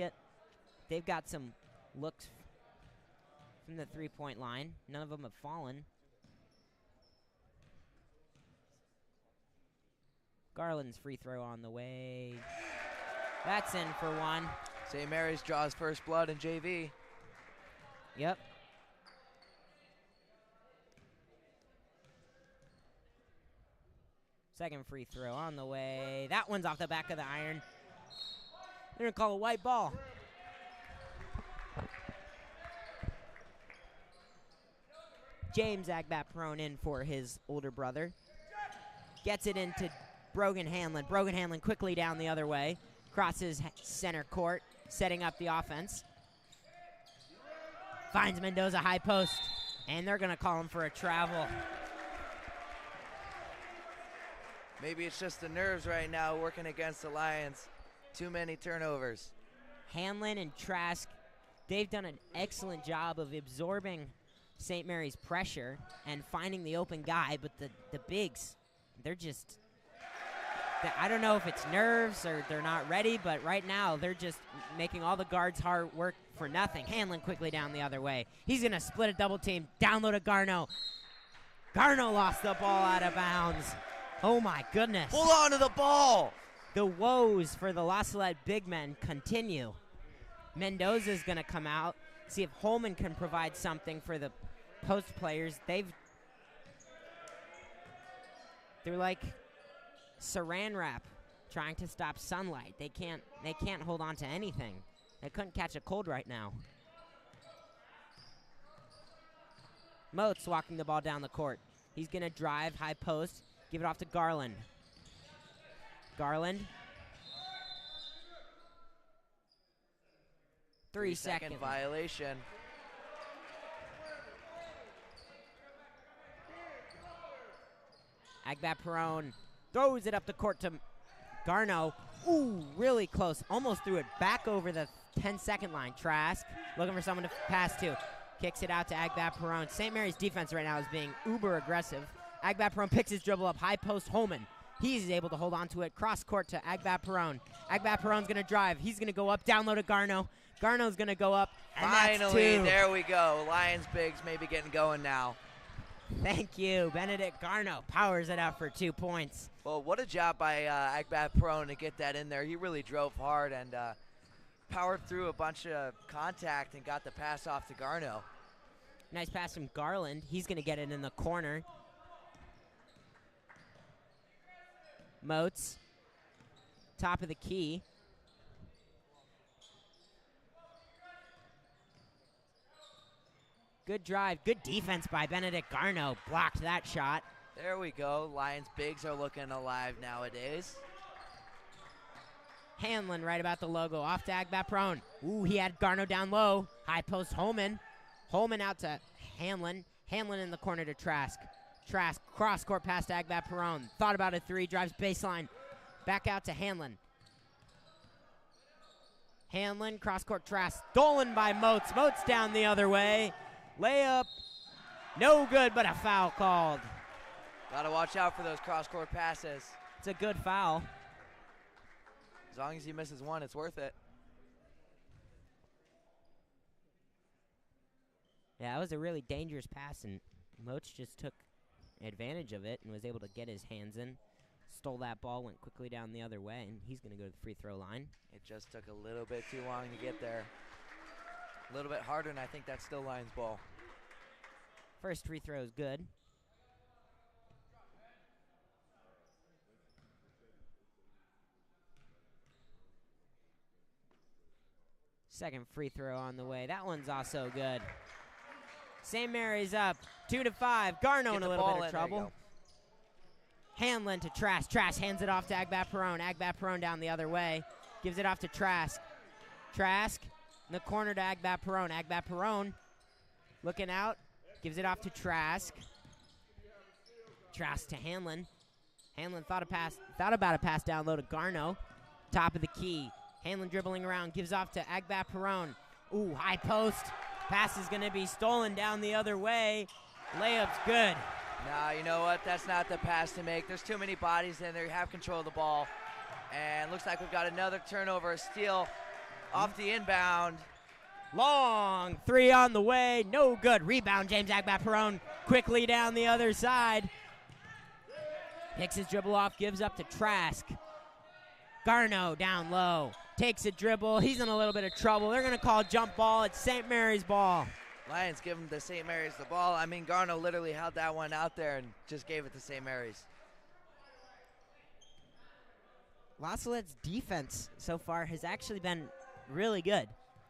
basket. They've got some looks from the three-point line. None of them have fallen. Garland's free throw on the way. That's in for one. St. Mary's draws first blood in JV. Yep. Second free throw on the way. That one's off the back of the iron. They're going to call a white ball. James Agbat-Perone in for his older brother. Gets it into Brogan Hanlon. Brogan Hanlon quickly down the other way. Crosses center court, setting up the offense. Finds Mendoza high post, and they're going to call him for a travel. Maybe it's just the nerves right now working against the Lions. Too many turnovers. Hanlon and Trask, they've done an excellent job of absorbing St. Mary's pressure and finding the open guy, but the bigs, they're just, I don't know if it's nerves or they're not ready, but right now they're just making all the guards hard work for nothing. Hanlon quickly down the other way. He's going to split a double team, down low to Garneau. Garneau lost the ball out of bounds. Oh my goodness. Hold on to the ball. The woes for the La Salette big men continue. Mendoza's going to come out, see if Holman can provide something for the post players. They're like saran wrap trying to stop sunlight. They can't hold on to anything. They couldn't catch a cold right now. Moats walking the ball down the court. He's going to drive, high post, give it off to Garland. Garland. 3 seconds. Violation. Agbat-Perone throws it up the court to Garneau. Ooh, really close. Almost threw it back over the 10-second line. Trask looking for someone to pass to. Kicks it out to Agbat-Perone. St. Mary's defense right now is being uber aggressive. Agbat-Perone picks his dribble up. High post, Holman. He's able to hold on to it. Cross court to Agbat-Perone. Agbat-Perone's going to drive. He's going to go up, down low to Garneau. Garneau's going to go up, and finally, that's two. There we go. Lions bigs maybe getting going now. Thank you. Benedict Garneau powers it out for 2 points. Well, what a job by Agbat-Perone to get that in there. He really drove hard and powered through a bunch of contact and got the pass off to Garneau. Nice pass from Garland. He's going to get it in the corner. Moats, top of the key. Good drive, good defense by Benedict Garneau. Blocked that shot. There we go. Lions bigs are looking alive nowadays. Hanlon right about the logo. Off to Agbat-Perone. Ooh, he had Garneau down low. High post Holman. Holman out to Hanlon. Hanlon in the corner to Trask. Trask, cross court pass to Agbat-Perone. Thought about a three, drives baseline. Back out to Hanlon. Hanlon, cross court Trask. Stolen by Moats. Moats down the other way. Layup, no good, but a foul called. Got to watch out for those cross-court passes. It's a good foul. As long as he misses one, it's worth it. Yeah, that was a really dangerous pass, and Moats just took advantage of it and was able to get his hands in. Stole that ball, went quickly down the other way, and he's going to go to the free throw line. It just took a little bit too long to get there. A little bit harder, and I think that's still Lions ball. First free throw is good. Second free throw on the way. That one's also good. St. Mary's up 2-5. Garneau in a little bit of trouble. Hanlon to Trask. Trask hands it off to Agbat-Perone. Agbat-Perone down the other way. Gives it off to Trask. Trask in the corner to Agbat-Perone. Agbat-Perone looking out. Gives it off to Trask. Trask to Hanlon. Hanlon thought about a pass down low to Garneau. Top of the key. Hanlon dribbling around. Gives off to Agbat-Perone. Ooh, high post. Pass is going to be stolen down the other way. Layup's good. Nah, you know what? That's not the pass to make. There's too many bodies in there. You have control of the ball. And looks like we've got another turnover, a steal Off the inbound. Long three on the way. No good. Rebound, James Agbat-Perone quickly down the other side. Picks his dribble off, gives up to Trask. Garneau down low. Takes a dribble. He's in a little bit of trouble. They're going to call jump ball. It's St. Mary's ball. Lions give him to St. Mary's the ball. I mean, Garneau literally held that one out there and just gave it to St. Mary's. La Salette's defense so far has actually been really good,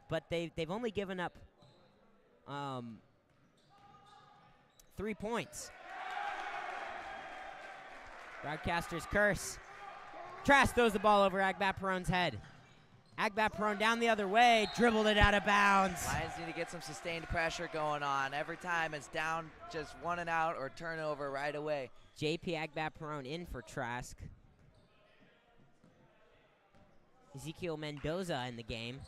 but they've only given up 3 points. Broadcaster's curse. Trask throws the ball over Agbat-Perone's head. Agbat-Perone down the other way, dribbled it out of bounds. Lions need to get some sustained pressure going on. Every time it's down, just 1 and out or turnover right away. JP Agbat-Perone in for Trask. Ezekiel Mendoza in the game.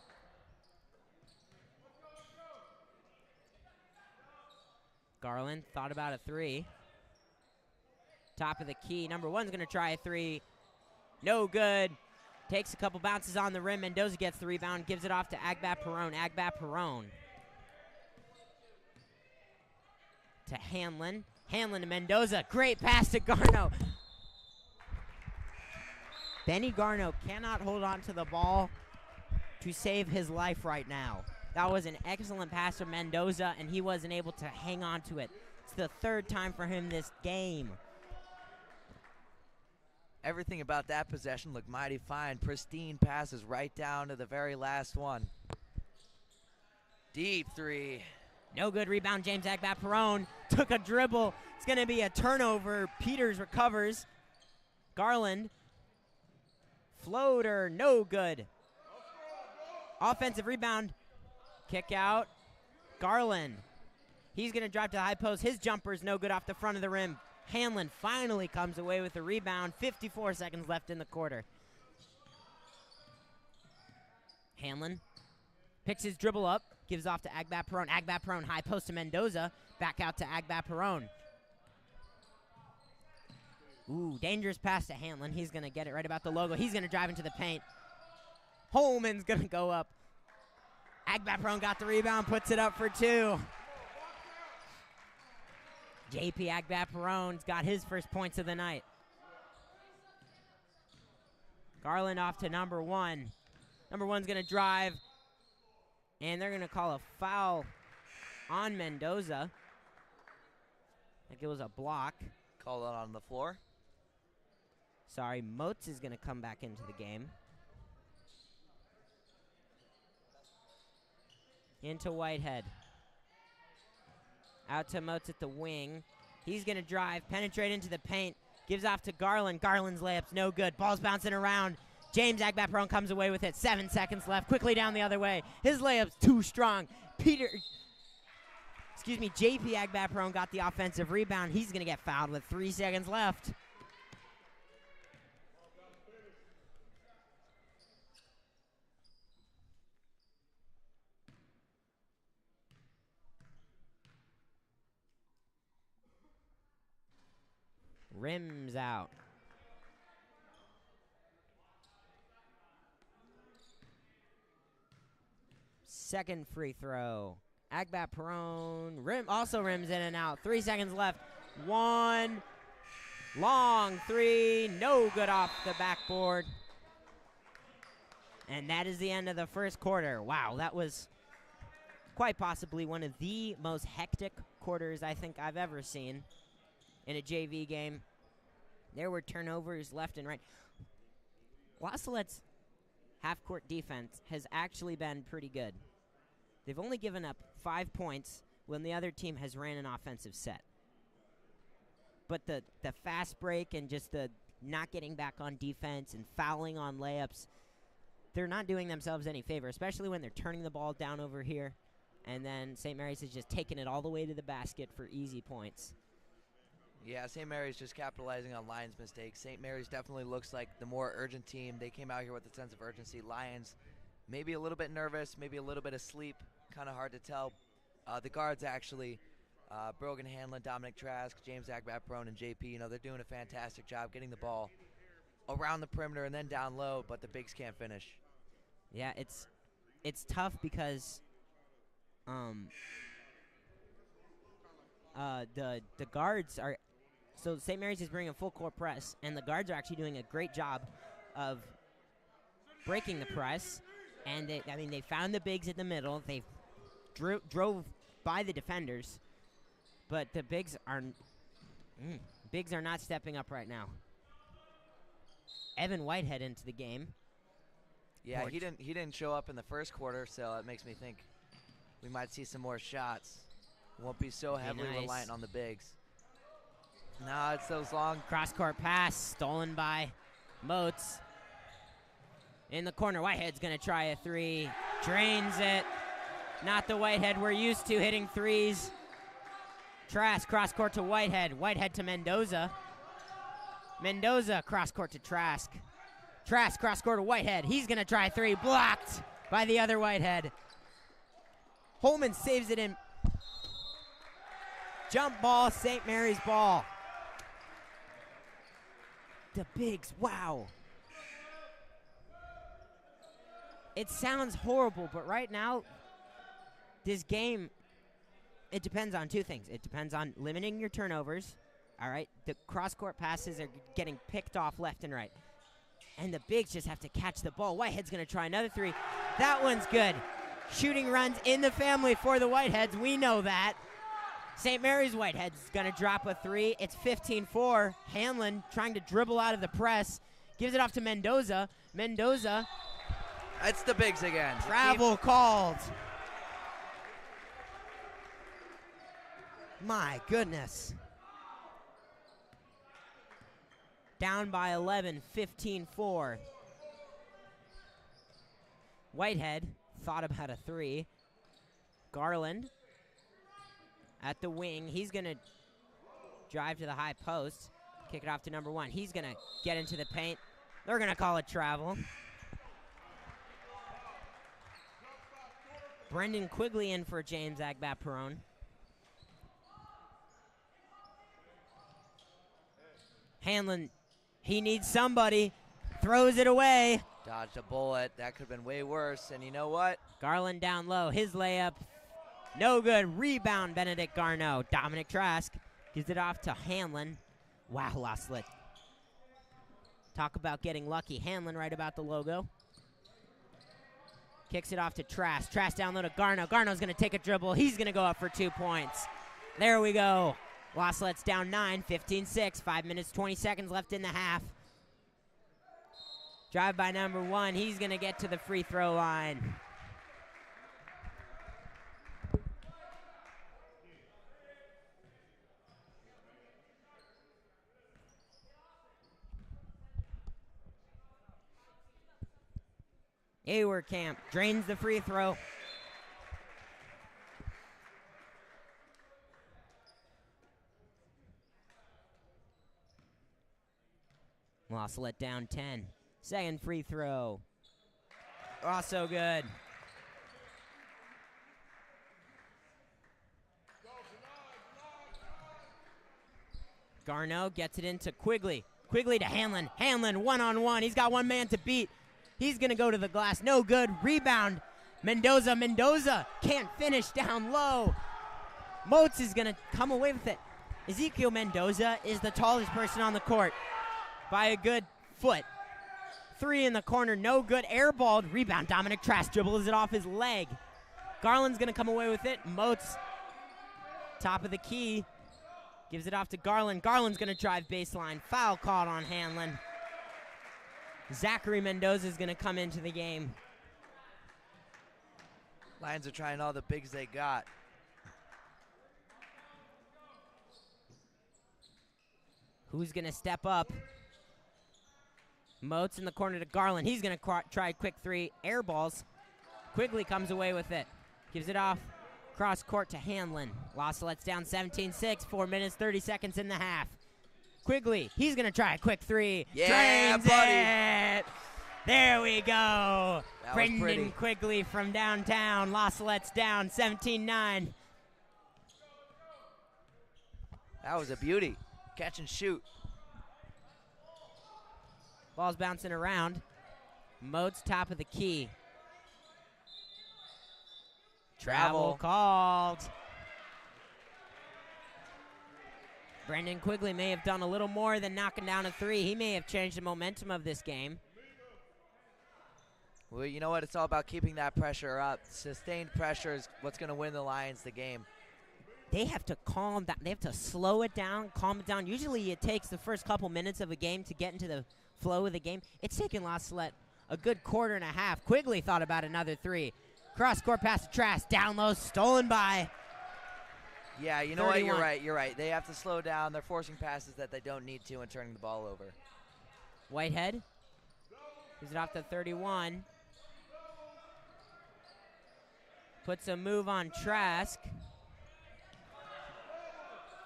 Garland thought about a 3. Top of the key. Number 1's going to try a 3. No good. Takes a couple bounces on the rim. Mendoza gets the rebound, gives it off to Agbat-Perone. Agbat-Perone to Hanlon. Hanlon to Mendoza. Great pass to Garneau. Benny Garneau cannot hold on to the ball to save his life right now. That was an excellent pass from Mendoza, and he wasn't able to hang on to it. It's the 3rd time for him this game. Everything about that possession looked mighty fine. Pristine passes right down to the very last one. Deep 3. No good. Rebound, James Agbat-Perone. Took a dribble. It's going to be a turnover. Peters recovers. Garland. Floater, no good. Offensive rebound. Kick out. Garland. He's going to drive to the high post. His jumper's no good off the front of the rim. Hanlon finally comes away with a rebound. 54 seconds left in the quarter. Hanlon picks his dribble up, gives off to Agbat-Perone. Agbat-Perone high post to Mendoza. Back out to Agbat-Perone. Ooh, dangerous pass to Hanlon. He's going to get it right about the logo. He's going to drive into the paint. Holman's going to go up. Agbat-Perone got the rebound, puts it up for 2. JP Agbat-Perone's got his first points of the night. Garland off to number 1. Number 1's going to drive, and they're going to call a foul on Mendoza. I think it was a block. Call it on the floor. Sorry, Moats is going to come back into the game. Into Whitehead. Out to Moats at the wing. He's going to drive, penetrate into the paint. Gives off to Garland. Garland's layup's no good. Ball's bouncing around. James Agbat-Perone comes away with it. 7 seconds left. Quickly down the other way. His layup's too strong. JP Agbat-Perone got the offensive rebound. He's going to get fouled with 3 seconds left. Rims out. Second free throw. Agbat-Perone also rims in and out. 3 seconds left. 1 long 3. No good off the backboard. And that is the end of the first quarter. Wow, that was quite possibly one of the most hectic quarters I think I've ever seen in a JV game. There were turnovers left and right. La Salette's half-court defense has actually been pretty good. They've only given up 5 points when the other team has ran an offensive set. But the fast break and just the not getting back on defense and fouling on layups, they're not doing themselves any favor, especially when they're turning the ball down over here. And then St. Mary's has just taken it all the way to the basket for easy points. Yeah, St. Mary's just capitalizing on Lions' mistakes. St. Mary's definitely looks like the more urgent team. They came out here with a sense of urgency. Lions maybe a little bit nervous, maybe a little bit asleep. Kind of hard to tell. The guards actually, Brogan Hanlon, Dominic Trask, James Agbat-Perone, and JP, they're doing a fantastic job getting the ball around the perimeter and then down low, but the bigs can't finish. Yeah, it's it's tough because the guards are, so St. Mary's is bringing a full court press, and the guards are actually doing a great job of breaking the press. And they found the bigs in the middle. They drove by the defenders, but the bigs are not stepping up right now. Evan Whitehead into the game. Yeah, he didn't show up in the first quarter, so it makes me think we might see some more shots. Won't be so heavily reliant on the bigs. No, it's those long cross-court pass stolen by Moats. In the corner, Whitehead's going to try a three. Drains it. Not the Whitehead we're used to hitting threes. Trask, cross-court to Whitehead. Whitehead to Mendoza. Mendoza, cross-court to Trask. Trask, cross-court to Whitehead. He's going to try a three. Blocked by the other Whitehead. Holman saves it in. Jump ball, St. Mary's ball. The bigs, wow. It sounds horrible, but right now, this game, it depends on two things. It depends on limiting your turnovers, all right? The cross-court passes are getting picked off left and right. And the bigs just have to catch the ball. Whitehead's going to try another three. That one's good. Shooting runs in the family for the Whiteheads. We know that. St. Mary's Whitehead's going to drop a three. It's 15-4. Hanlon trying to dribble out of the press. Gives it off to Mendoza. Mendoza. It's the bigs again. Travel called. My goodness. Down by 11, 15-4. Whitehead thought about a three. Garland at the wing. He's going to drive to the high post. Kick it off to number one. He's going to get into the paint. They're going to call it travel. Brendan Quigley in for James Agbat-Perone. Hanlon, he needs somebody. Throws it away. Dodged a bullet. That could have been way worse. And you know what? Garland down low. His layup. No good. Rebound, Benedict Garneau. Dominic Trask gives it off to Hanlon. Wow, Losslet. Talk about getting lucky. Hanlon right about the logo. Kicks it off to Trask. Trask down low to Garneau. Garneau's going to take a dribble. He's going to go up for 2 points. There we go. Losslet's down 9, 15-6. 5 minutes, 20 seconds left in the half. Drive by number one. He's going to get to the free throw line. Awerkamp drains the free throw. Losslet down 10. Second free throw. Also good. Garneau gets it into Quigley. Quigley to Hanlon. Hanlon one-on-one. He's got one man to beat. He's going to go to the glass. No good. Rebound. Mendoza. Mendoza can't finish down low. Moats is going to come away with it. Ezekiel Mendoza is the tallest person on the court by a good foot. Three in the corner. No good. Airballed. Rebound. Dominic Trask dribbles it off his leg. Garland's going to come away with it. Moats, top of the key, gives it off to Garland. Garland's going to drive baseline. Foul called on Hanlon. Zachary Mendoza is going to come into the game. Lions are trying all the bigs they got. Who's going to step up? Moats in the corner to Garland. He's going to try a quick three. Air balls. Quigley comes away with it. Gives it off. Cross court to Hanlon. Losslet's down 17-6. 4 minutes, 30 seconds in the half. Quigley, he's going to try a quick three. Yeah, Drains buddy. it. There we go. That Brendan was pretty. Quigley from downtown. Losslet's down 17-9. That was a beauty. Catch and shoot. Ball's bouncing around. Moats top of the key. Travel called. Brendan Quigley may have done a little more than knocking down a 3. He may have changed the momentum of this game. Well, you know what? It's all about keeping that pressure up. Sustained pressure is what's going to win the Lions the game. They have to calm down. They have to slow it down, calm it down. Usually it takes the first couple minutes of a game to get into the flow of the game. It's taken La Salette a good quarter and a half. Quigley thought about another 3. Cross-court pass to Trask. Down low, stolen by. Yeah, you know 31. what? You're right. They have to slow down. They're forcing passes that they don't need to and turning the ball over. Whitehead gives it off to 31. Puts a move on Trask.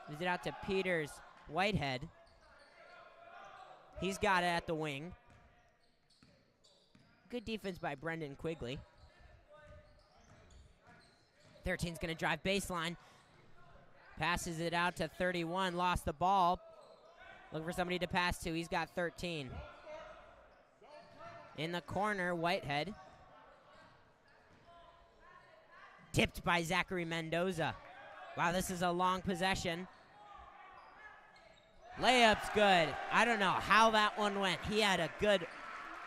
Gives it out to Peters. Whitehead. He's got it at the wing. Good defense by Brendan Quigley. 13's going to drive baseline. Passes it out to 31. Lost the ball. Looking for somebody to pass to. He's got 13. In the corner, Whitehead. Tipped by Zachary Mendoza. Wow, this is a long possession. Layup's good. I don't know how that one went. He had a good,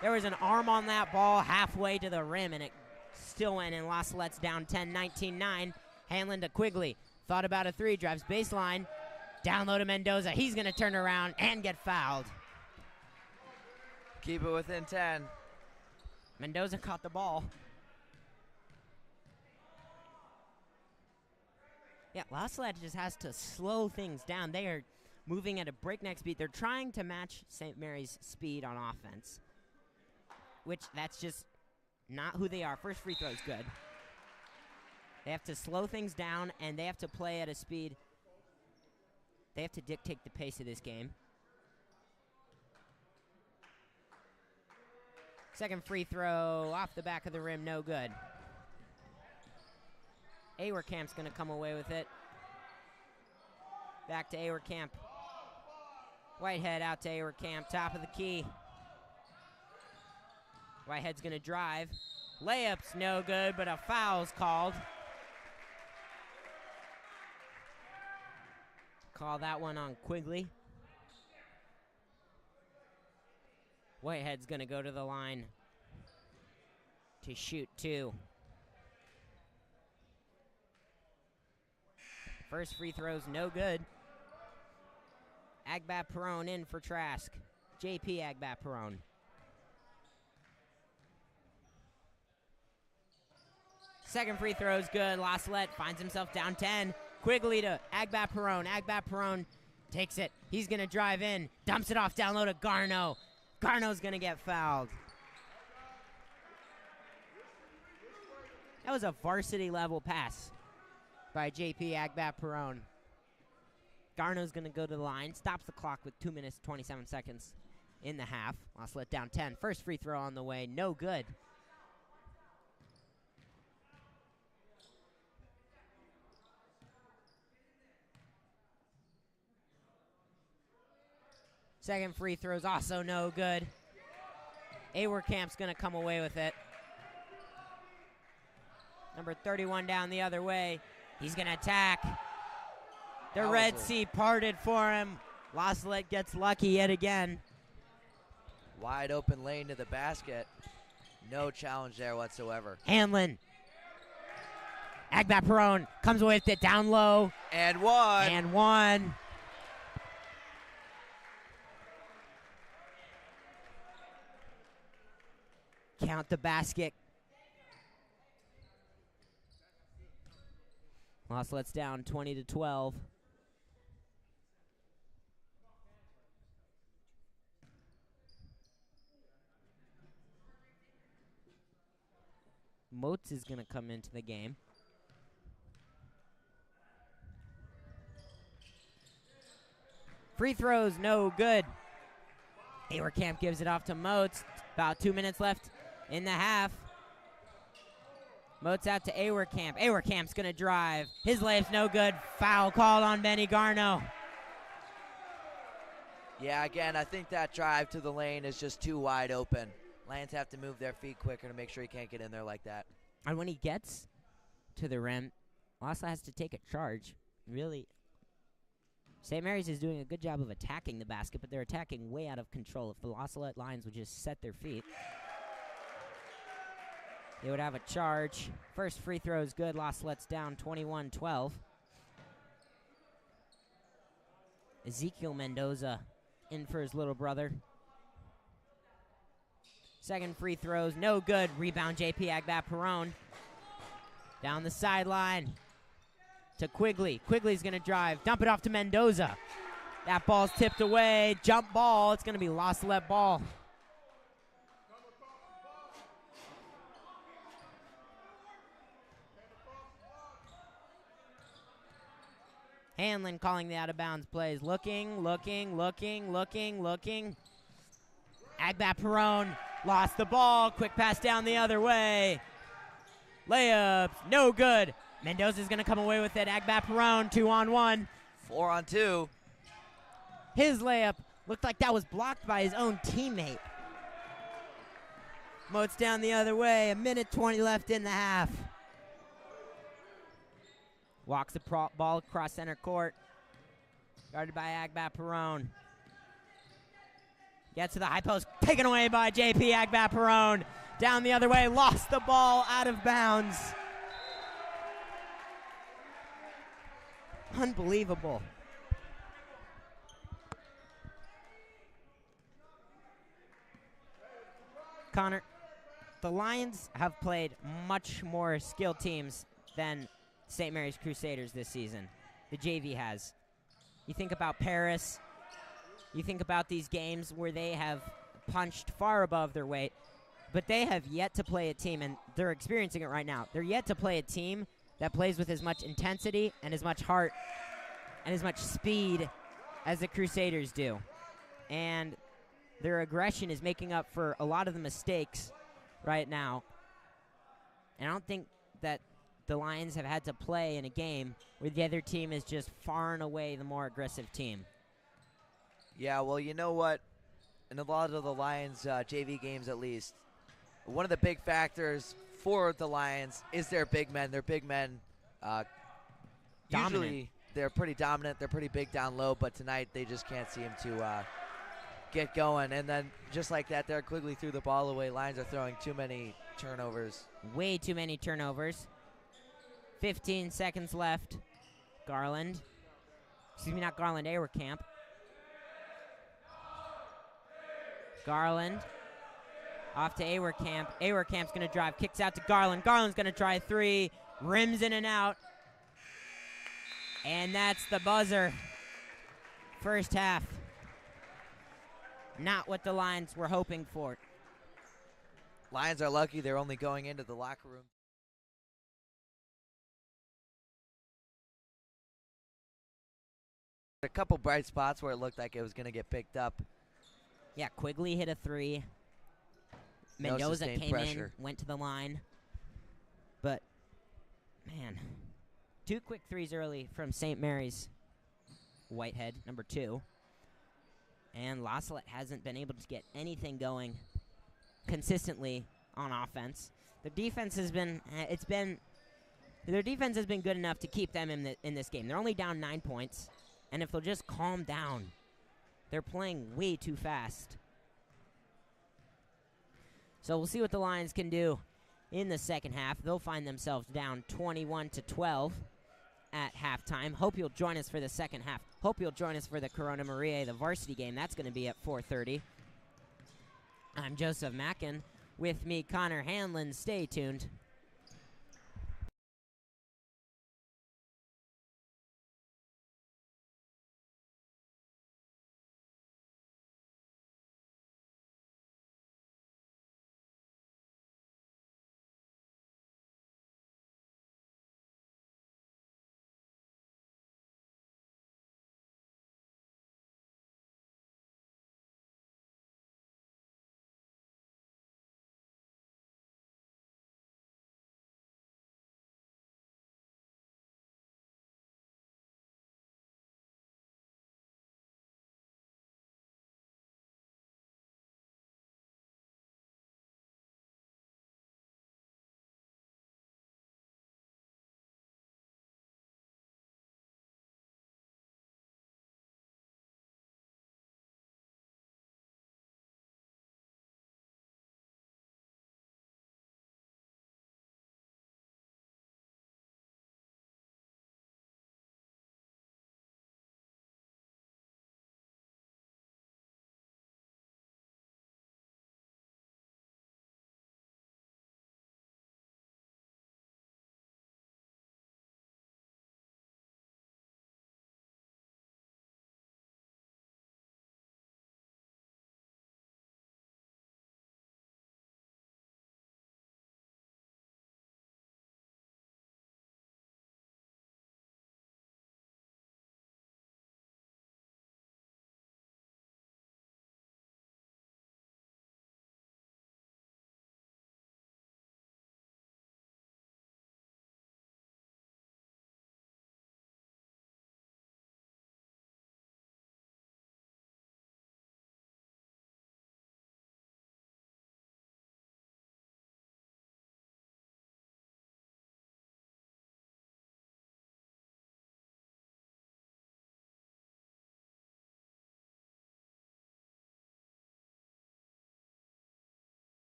there was an arm on that ball halfway to the rim, and it still went in. La Salette's down 10, 19-9. Hanlon to Quigley. Thought about a 3, drives baseline. Down low to Mendoza. He's going to turn around and get fouled. Keep it within 10. Mendoza caught the ball. Yeah, La Salette just has to slow things down. They are moving at a breakneck speed. They're trying to match St. Mary's speed on offense, which that's just not who they are. First free throw is good. They have to slow things down, and they have to play at a speed. They have to dictate the pace of this game. Second free throw off the back of the rim, no good. Awerkamp's going to come away with it. Back to Awerkamp. Whitehead out to Awerkamp, top of the key. Whitehead's going to drive. Layup's no good, but a foul's called. Call that one on Quigley. Whitehead's going to go to the line to shoot 2. First free throw's no good. Agbat Perone in for Trask. JP Agbat Perone. Second free throw's good. La Salette finds himself down 10. Quigley to Agbat Perone. Agbat Perone takes it. He's going to drive in. Dumps it off down low to Garneau. Garneau's going to get fouled. That was a varsity level pass by JP Agbat Perone. Garneau's going to go to the line. Stops the clock with 2 minutes, 27 seconds in the half. La Salette down 10. First free throw on the way. No good. Second free throw's also no good. Awerkamp's going to come away with it. Number 31 down the other way. He's going to attack. The Red Sea parted for him. La Salette gets lucky yet again. Wide open lane to the basket. No challenge there whatsoever. Hanlon. Agbat Perone comes away with it down low. And one. And one. Count the basket. La Salette's down 20-12. Moats is going to come into the game. Free throws, no good. Awerkamp gives it off to Moats. About 2 minutes left in the half. Moats out to Awerkamp. Awerkamp's going to drive. His layup's no good. Foul called on Benny Garneau. Yeah, again, I think that drive to the lane is just too wide open. Lions have to move their feet quicker to make sure he can't get in there like that. And when he gets to the rim. Salette has to take a charge. Really, St. Mary's is doing a good job of attacking the basket, but they're attacking way out of control. If the Salette Lions would just set their feet, they would have a charge. First free throw is good. Salette's down 21-12. Ezekiel Mendoza in for his little brother. Second free throws, no good. Rebound, JP Agbat-Perrone. Down the sideline to Quigley. Quigley's going to drive. Dump it off to Mendoza. That ball's tipped away. Jump ball. It's going to be Salette ball. Hanlon calling the out-of-bounds plays. Looking. Agbat-Perrone lost the ball. Quick pass down the other way. Layups, no good. Mendoza's going to come away with it. Agbat-Perrone, 2-on-1. 4-on-2. His layup looked like that was blocked by his own teammate. Moats down the other way. 1:20 left in the half. Walks the ball across center court. Guarded by Agbat-Perrone. Gets to the high post. Taken away by JP Agbat-Perrone. Down the other way. Lost the ball out of bounds. Unbelievable. Connor, the Lions have played much more skilled teams than St. Mary's Crusaders this season. The JV has. You think about Paris. You think about these games where they have punched far above their weight, but they have yet to play a team, and they're experiencing it right now. They're yet to play a team that plays with as much intensity and as much heart and as much speed as the Crusaders do. And their aggression is making up for a lot of the mistakes right now. And I don't think that the Lions have had to play in a game where the other team is just far and away the more aggressive team. Yeah, well, you know what? In a lot of the Lions JV games, at least, one of the big factors for the Lions is their big men. Their big men, usually they're pretty dominant. They're pretty big down low, but tonight they just can't seem to get going. And then just like that, Derek Quigley threw the ball away. Lions are throwing too many turnovers. Way too many turnovers. 15 seconds left. Garland. Excuse me, not Garland, Awerkamp. Garland off to Awerkamp. Awerkamp's going to drive, kicks out to Garland. Garland's going to try three, rims in and out. And that's the buzzer. First half. Not what the Lions were hoping for. Lions are lucky they're only going into the locker room. A couple bright spots where it looked like it was going to get picked up. Yeah, Quigley hit a three. Mendoza came in, went to the line. But, man, two quick threes early from St. Mary's. Whitehead, number 2. And Salette hasn't been able to get anything going consistently on offense. Their defense has been, their defense has been good enough to keep them in this game. They're only down 9 points, and if they'll just calm down, they're playing way too fast. So we'll see what the Lions can do in the second half. They'll find themselves down 21-12 at halftime. Hope you'll join us for the second half. Hope you'll join us for the Corona Maria, the varsity game. That's going to be at 4:30. I'm Joseph Mackin. With me, Connor Hanlon. Stay tuned.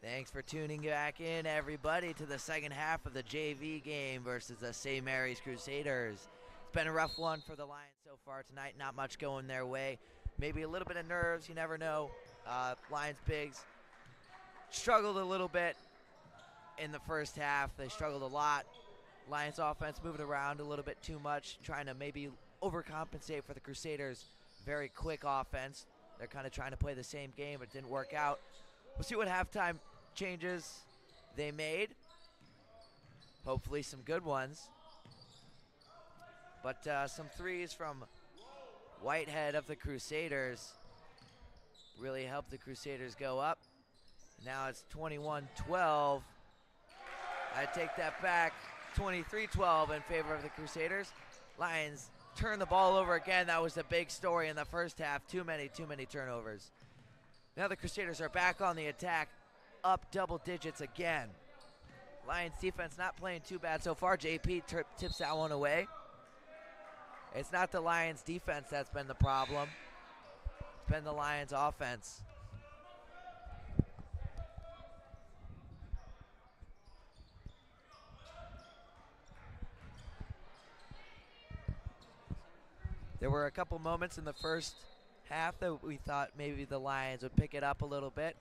Thanks for tuning back in, everybody, to the second half of the JV game versus the St. Mary's Crusaders. It's been a rough one for the Lions so far tonight. Not much going their way. Maybe a little bit of nerves. You never know. Lions Pigs struggled a little bit in the first half. They struggled a lot. Lions offense moving around a little bit too much, trying to maybe overcompensate for the Crusaders' very quick offense. They're kind of trying to play the same game, but it didn't work out. We'll see what halftime changes they made. Hopefully some good ones. But some threes from Whitehead of the Crusaders really helped the Crusaders go up. Now it's 21-12. I take that back. 23-12 in favor of the Crusaders. Lions turn the ball over again. That was the big story in the first half. Too many turnovers. Now the Crusaders are back on the attack, up double digits again. Lions defense not playing too bad so far. JP tips that one away. It's not the Lions defense that's been the problem. It's been the Lions offense. There were a couple moments in the first half that we thought maybe the Lions would pick it up a little bit.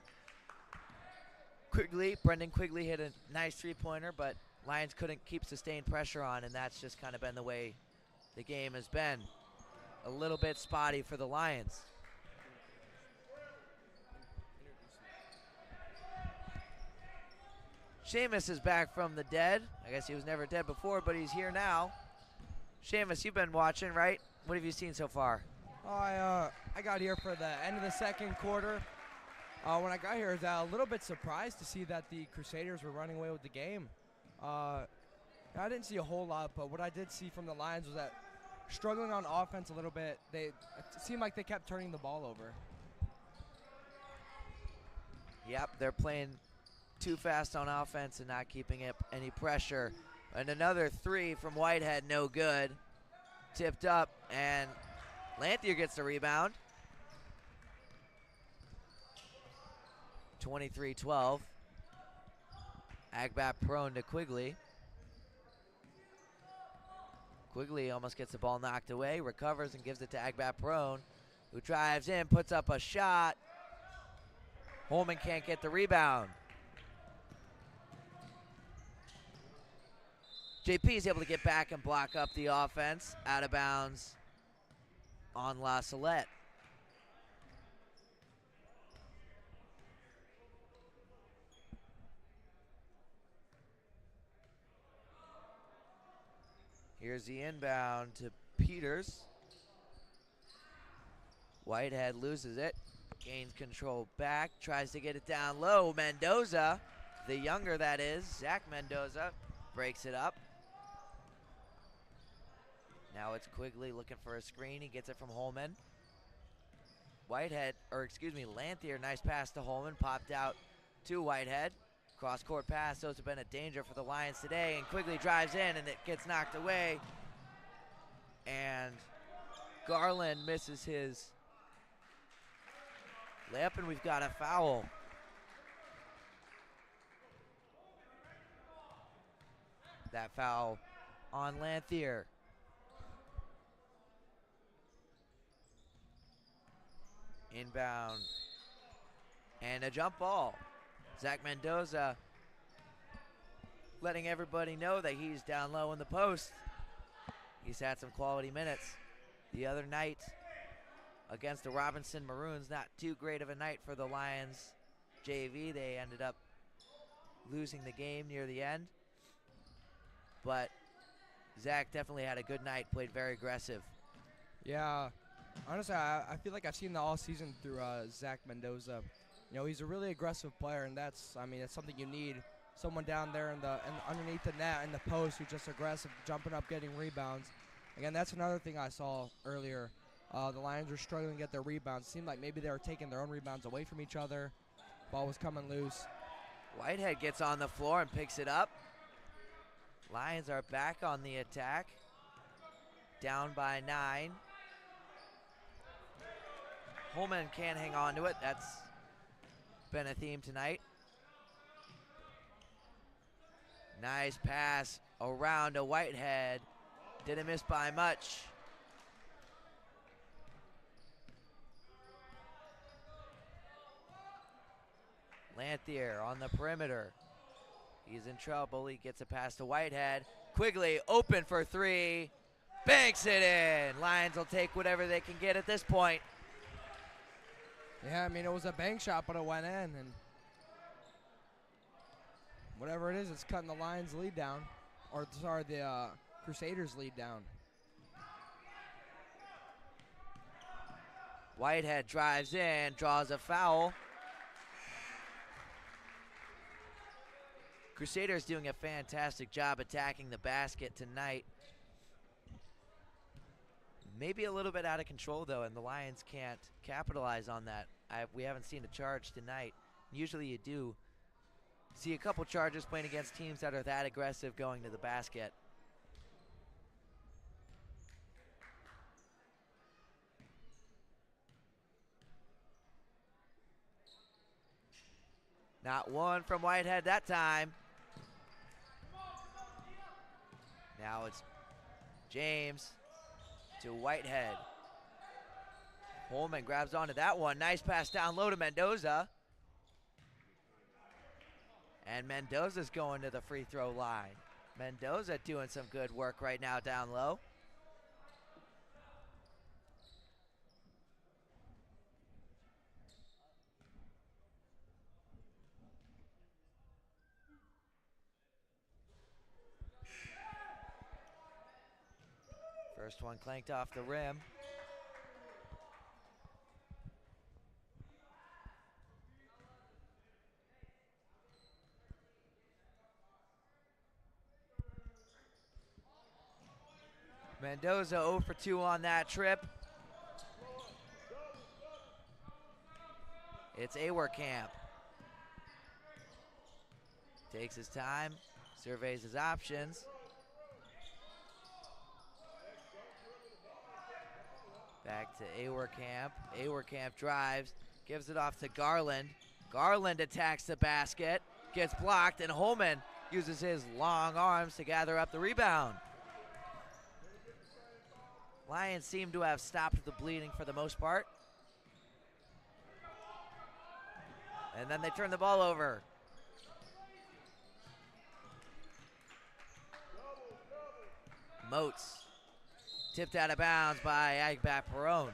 Brendan Quigley hit a nice three-pointer, but Lions couldn't keep sustained pressure on, and that's just kind of been the way the game has been. A little bit spotty for the Lions. Seamus is back from the dead. I guess he was never dead before, but he's here now. Seamus, you've been watching, right? What have you seen so far? I got here for the end of the second quarter. When I got here, I was a little bit surprised to see that the Crusaders were running away with the game. I didn't see a whole lot, but what I did see from the Lions was that struggling on offense a little bit. It seemed like they kept turning the ball over. Yep, they're playing too fast on offense and not keeping up any pressure. And another three from Whitehead, no good. Tipped up, and Lanthier gets the rebound. 23-12. Agbat prone to Quigley. Quigley almost gets the ball knocked away, recovers and gives it to Agbat prone, who drives in, puts up a shot. Holman can't get the rebound. JP is able to get back and block up the offense. Out of bounds on La Salette. Here's the inbound to Peters. Whitehead loses it. Gains control back. Tries to get it down low. Mendoza, the younger that is, Zach Mendoza, breaks it up. Now it's Quigley looking for a screen. He gets it from Holman. Lanthier, nice pass to Holman. Popped out to Whitehead. Cross-court pass, those have been a danger for the Lions today. And Quigley drives in, and it gets knocked away. And Garland misses his layup, and we've got a foul. That foul on Lanthier. Inbound, and a jump ball. Zach Mendoza letting everybody know that he's down low in the post. He's had some quality minutes the other night against the Robinson Maroons. Not too great of a night for the Lions JV. They ended up losing the game near the end. But Zach definitely had a good night, played very aggressive. Yeah. Honestly, I feel like I've seen that all season through Zach Mendoza. You know, he's a really aggressive player, and that's something you need. Someone down there in underneath the net in the post who's just aggressive, jumping up, getting rebounds. Again, that's another thing I saw earlier. The Lions were struggling to get their rebounds. It seemed like maybe they were taking their own rebounds away from each other. Ball was coming loose. Whitehead gets on the floor and picks it up. Lions are back on the attack. Down by 9. Holman can't hang on to it. That's been a theme tonight. Nice pass around to Whitehead. Didn't miss by much. Lanthier on the perimeter. He's in trouble. He gets a pass to Whitehead. Quigley open for three. Banks it in. Lions will take whatever they can get at this point. Yeah, I mean, it was a bank shot, but it went in. And whatever it is, it's cutting the Lions' lead down. Or, sorry, the Crusaders' lead down. Whitehead drives in, draws a foul. Crusaders doing a fantastic job attacking the basket tonight. Maybe a little bit out of control, though, and the Lions can't capitalize on that. We haven't seen a charge tonight. Usually you do see a couple charges playing against teams that are that aggressive going to the basket. Not one from Whitehead that time. Now it's James to Whitehead. Holman grabs onto that one. Nice pass down low to Mendoza. And Mendoza's going to the free throw line. Mendoza doing some good work right now down low. First one clanked off the rim. Mendoza 0 for 2 on that trip. It's Awerkamp. Takes his time, surveys his options. Back to Awerkamp. Awerkamp drives, gives it off to Garland. Garland attacks the basket, gets blocked, and Holman uses his long arms to gather up the rebound. Lions seem to have stopped the bleeding for the most part. And then they turn the ball over. Moats. Tipped out of bounds by Agbat Perone.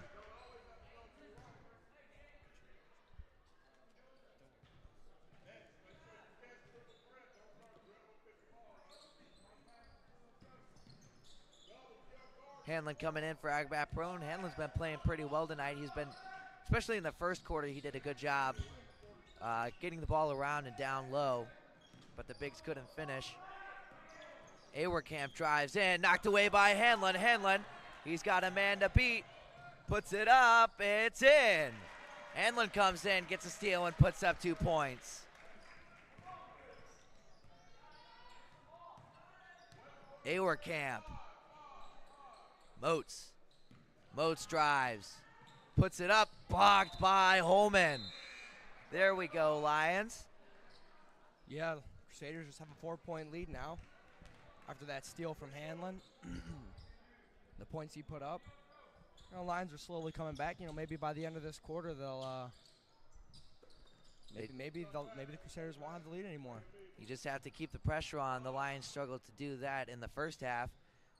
Hanlon coming in for Agbat Perone. Hanlon's been playing pretty well tonight. He's been, especially in the first quarter, he did a good job getting the ball around and down low, but the bigs couldn't finish. Awerkamp drives in, knocked away by Hanlon. Hanlon, he's got a man to beat, puts it up, it's in. Hanlon comes in, gets a steal, and puts up 2 points. Awerkamp. Moats drives, puts it up, blocked by Holman. There we go, Lions. Yeah, Crusaders just have a 4-point lead now after that steal from Hanlon. The points he put up. You know, Lions are slowly coming back. You know, maybe by the end of this quarter they'll maybe the Crusaders won't have the lead anymore. You just have to keep the pressure on. The Lions struggled to do that in the first half.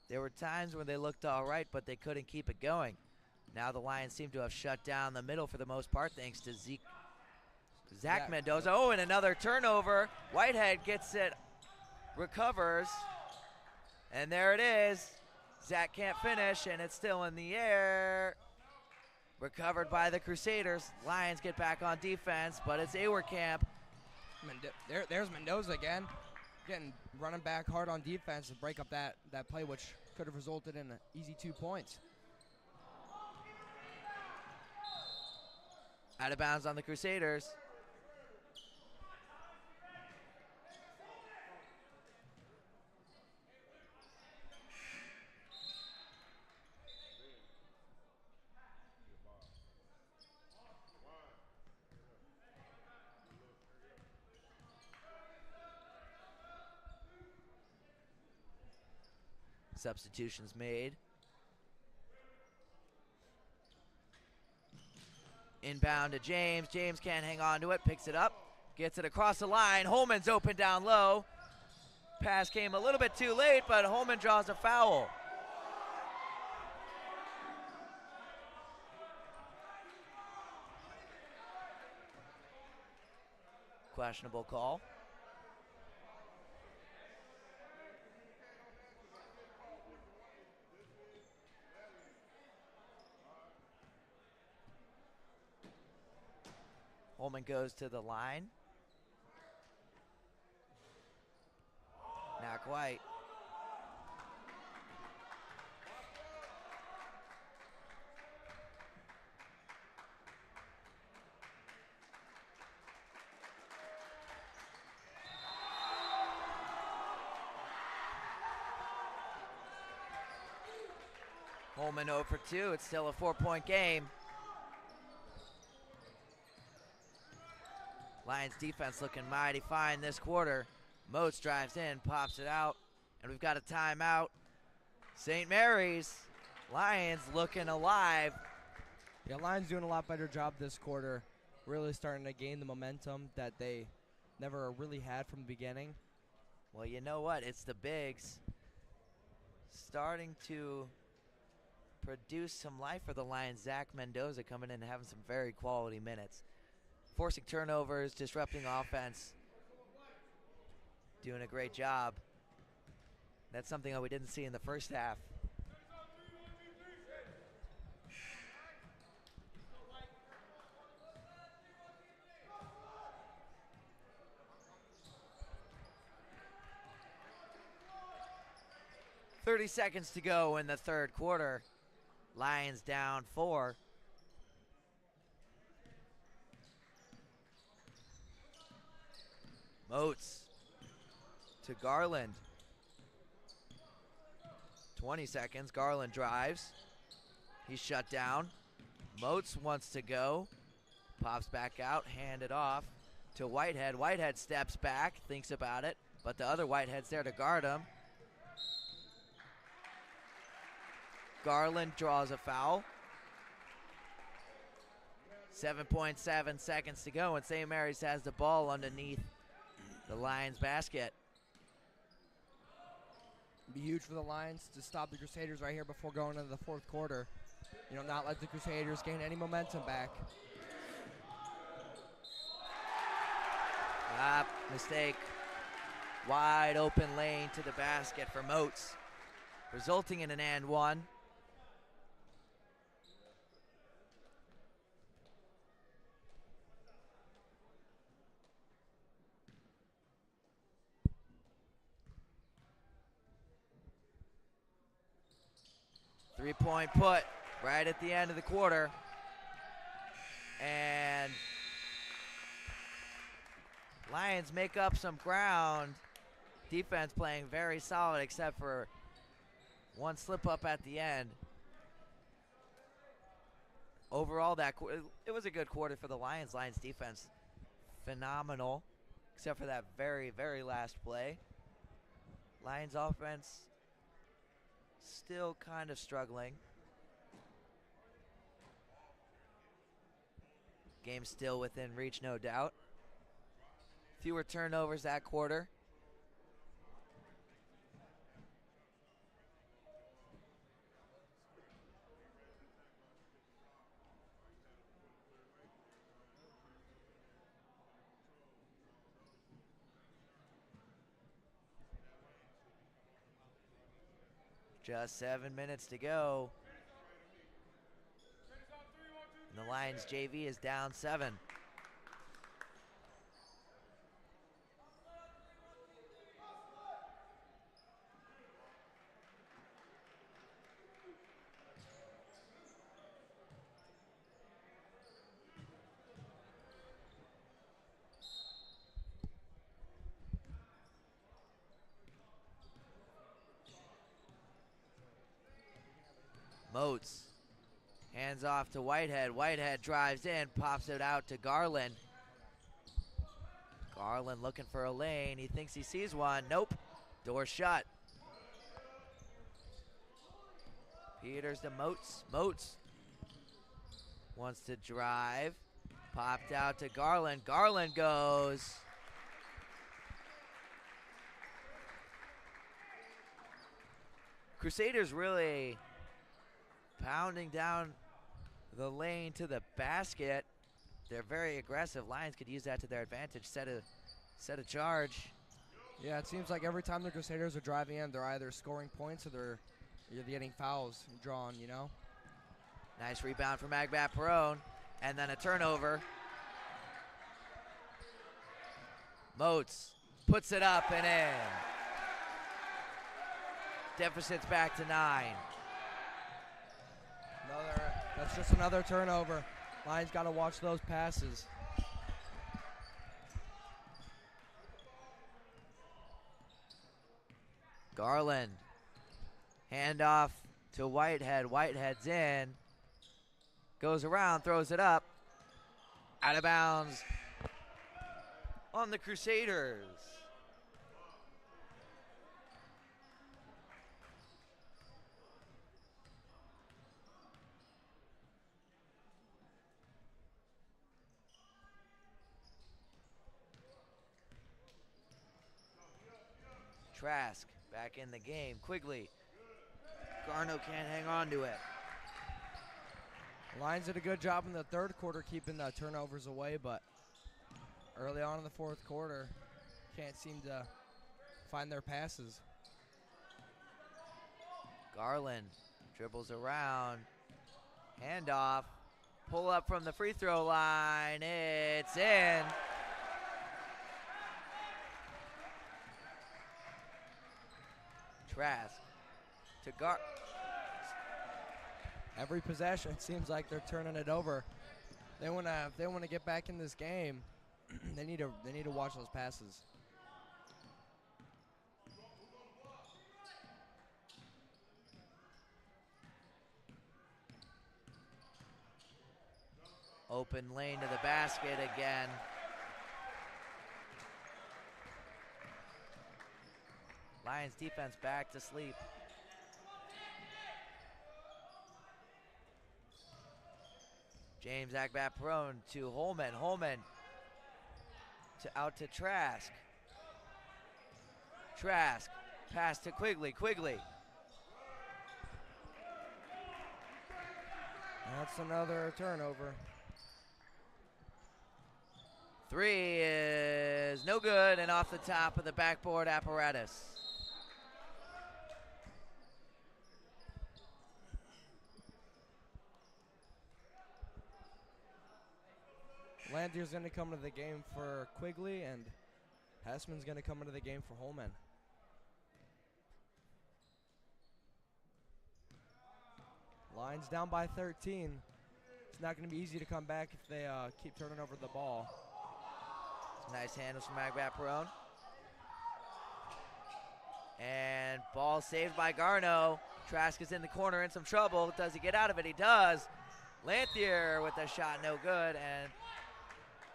There were times when they looked all right, but they couldn't keep it going. Now the Lions seem to have shut down the middle for the most part, thanks to Zach Mendoza. Oh, and another turnover. Whitehead gets it, recovers, and there it is. Zach can't finish, and it's still in the air. Recovered by the Crusaders. Lions get back on defense, but it's Awerkamp. There's Mendoza again, running back hard on defense to break up that play, which could have resulted in an easy 2 points. Out of bounds on the Crusaders. Substitutions made. Inbound to James. James can't hang on to it. Picks it up. Gets it across the line. Holman's open down low. Pass came a little bit too late, but Holman draws a foul. Questionable call. Holman goes to the line. Not quite. Holman 0 for 2. It's still a 4-point game. Lions defense looking mighty fine this quarter. Moats drives in, pops it out, and we've got a timeout. St. Mary's. Lions looking alive. Yeah, Lions doing a lot better job this quarter. Really starting to gain the momentum that they never really had from the beginning. Well, you know what? It's the bigs starting to produce some life for the Lions. Zach Mendoza coming in and having some very quality minutes. Forcing turnovers, disrupting offense. Doing a great job. That's something that we didn't see in the first half. .30 seconds to go in the third quarter. Lions down 4. Moats to Garland. 20 seconds. Garland drives. He's shut down. Moats wants to go. Pops back out. Hand it off to Whitehead. Whitehead steps back. Thinks about it. But the other Whitehead's there to guard him. Garland draws a foul. 7.7 seconds to go, and St. Mary's has the ball underneath the Lions basket. Be huge for the Lions to stop the Crusaders right here before going into the fourth quarter. You know, not let the Crusaders gain any momentum back. Mistake. Wide open lane to the basket for Moats, resulting in an and one. Three-point put right at the end of the quarter. And Lions make up some ground. Defense playing very solid except for one slip up at the end. Overall, it was a good quarter for the Lions. Lions defense phenomenal except for that very, very last play. Lions offense still kind of struggling. Game still within reach, no doubt. Fewer turnovers that quarter. Just 7 minutes to go. And the Lions JV is down 7. Moats hands off to Whitehead. Whitehead drives in, pops it out to Garland. Garland looking for a lane. He thinks he sees one. Nope. Door shut. Peters to Moats. Moats wants to drive. Popped out to Garland. Garland goes. Crusaders really pounding down the lane to the basket. They're very aggressive. Lions could use that to their advantage. Set a charge. Yeah, it seems like every time the Crusaders are driving in, they're either scoring points or they're getting fouls drawn, you know? Nice rebound from Agbat Perone. And then a turnover. Moats puts it up and in. Deficit's back to 9. That's just another turnover. Lions got to watch those passes. Garland. Handoff to Whitehead. Whitehead's in. Goes around, throws it up. Out of bounds on the Crusaders. Trask back in the game. Quigley. Garno can't hang on to it. The Lions did a good job in the third quarter keeping the turnovers away, but early on in the fourth quarter, can't seem to find their passes. Garland dribbles around. Handoff. Pull up from the free throw line. It's in. Trask to Every possession, it seems like they're turning it over. If they want to get back in this game, they need to watch those passes. Open lane to the basket again. Lions defense back to sleep. James Agbat Perone to Holman. Holman out to Trask. Trask pass to Quigley. Quigley. That's another turnover. Three is no good and off the top of the backboard apparatus. Landier's going to come to the game for Quigley, and Hessman's going to come into the game for Holman. Lions down by 13. It's not going to be easy to come back if they keep turning over the ball. Nice handles from Agbat Perone. And ball saved by Garno. Trask is in the corner in some trouble. Does he get out of it? He does. Lanthier with a shot, no good, and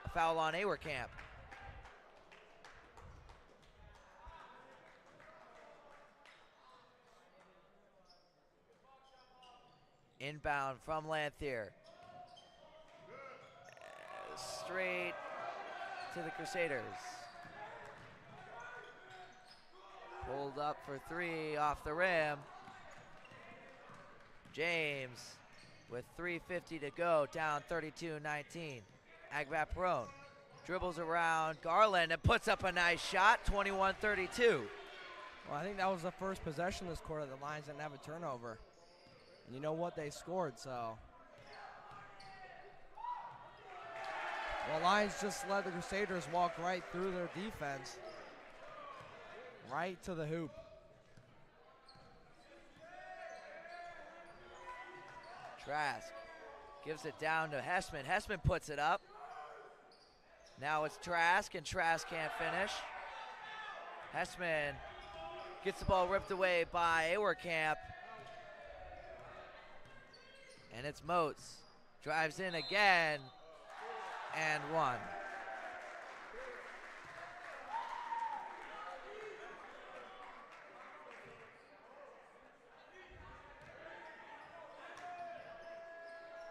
a foul on Awerkamp. Inbound from Lanthier. Straight to the Crusaders. Pulled up for three off the rim. James with 3:50 to go, down 32-19. Agbat Perone dribbles around Garland and puts up a nice shot, 21-32. Well, I think that was the first possession this quarter. The Lions didn't have a turnover. And you know what? They scored, so. Well, Lions just let the Crusaders walk right through their defense. Right to the hoop. Trask gives it down to Hessman. Hessman puts it up. Now it's Trask, and Trask can't finish. Hessman gets the ball ripped away by Awerkamp. And it's Moats. Drives in again, and one.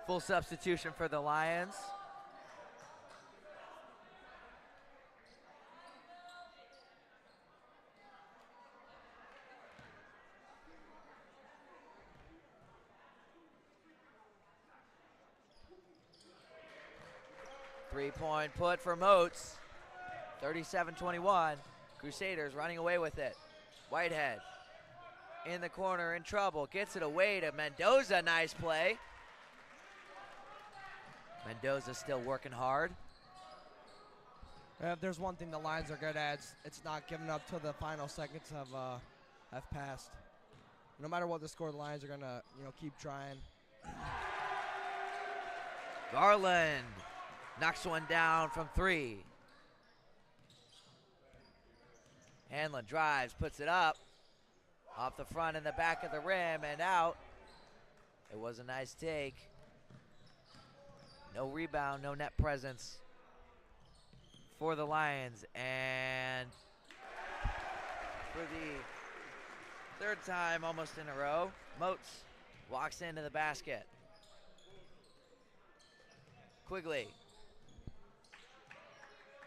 Full substitution for the Lions. Three-point put for Moats. 37-21. Crusaders running away with it. Whitehead in the corner, in trouble. Gets it away to Mendoza. Nice play. Mendoza still working hard. If there's one thing the Lions are good at, it's not giving up till the final seconds have passed. No matter what the score, the Lions are gonna keep trying. Garland knocks one down from 3. Hanlon drives, puts it up. Off the front and the back of the rim and out. It was a nice take. No rebound, no net presence for the Lions. And for the 3rd time almost in a row, Moats walks into the basket. Quigley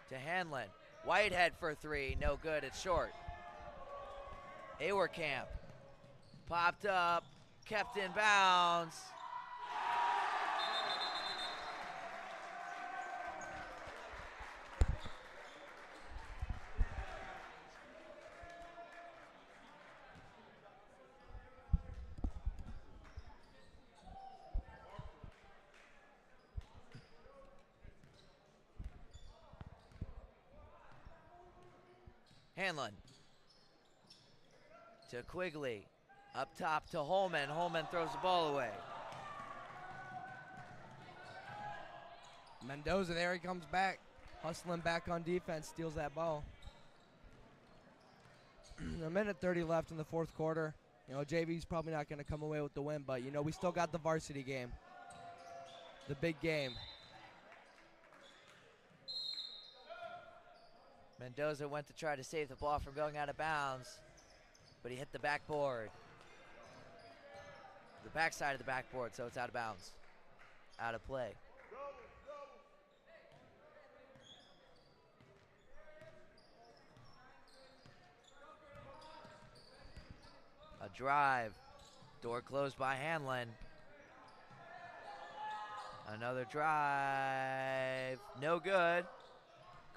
to Hanlon. Whitehead for 3, no good, it's short. Awerkamp popped up, kept in bounds. Hanlon to Quigley, up top to Holman. Holman throws the ball away. Mendoza, there he comes back, hustling back on defense, steals that ball. A minute 30 left in the 4th quarter. JV's probably not going to come away with the win, but we still got the varsity game, the big game. Mendoza went to try to save the ball from going out of bounds, but he hit the backboard. The backside of the backboard, so it's out of bounds. Out of play. A drive. Door closed by Hanlon. Another drive. No good.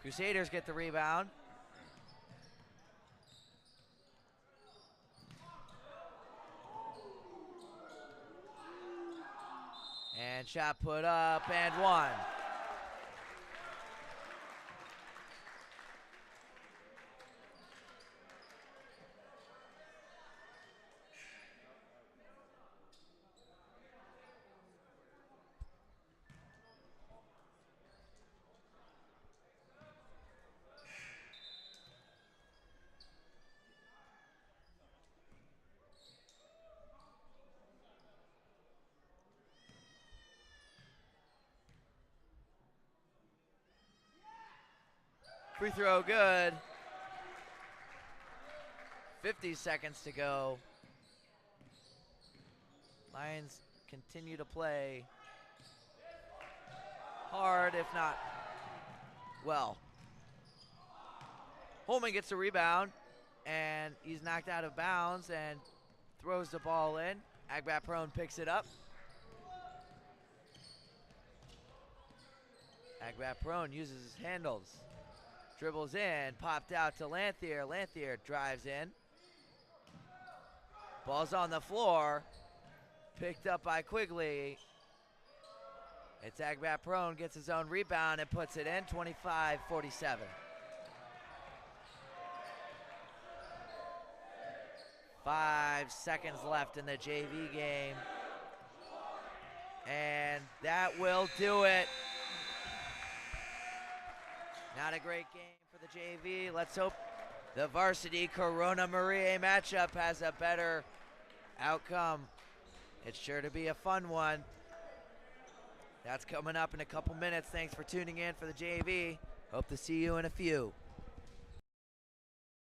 Crusaders get the rebound. And shot put up and one. Free throw good. 50 seconds to go. Lions continue to play hard, if not well. Holman gets a rebound, and he's knocked out of bounds and throws the ball in. Agbat Prone picks it up. Agbat Prone uses his handles. Dribbles in, popped out to Lanthier. Lanthier drives in. Ball's on the floor. Picked up by Quigley. It's Agbat Prone, gets his own rebound and puts it in, 25-47. Five seconds left in the JV game. And that will do it. Not a great game for the JV. Let's hope the varsity Corona Maria matchup has a better outcome. It's sure to be a fun one. That's coming up in a couple minutes. Thanks for tuning in for the JV. Hope to see you in a few.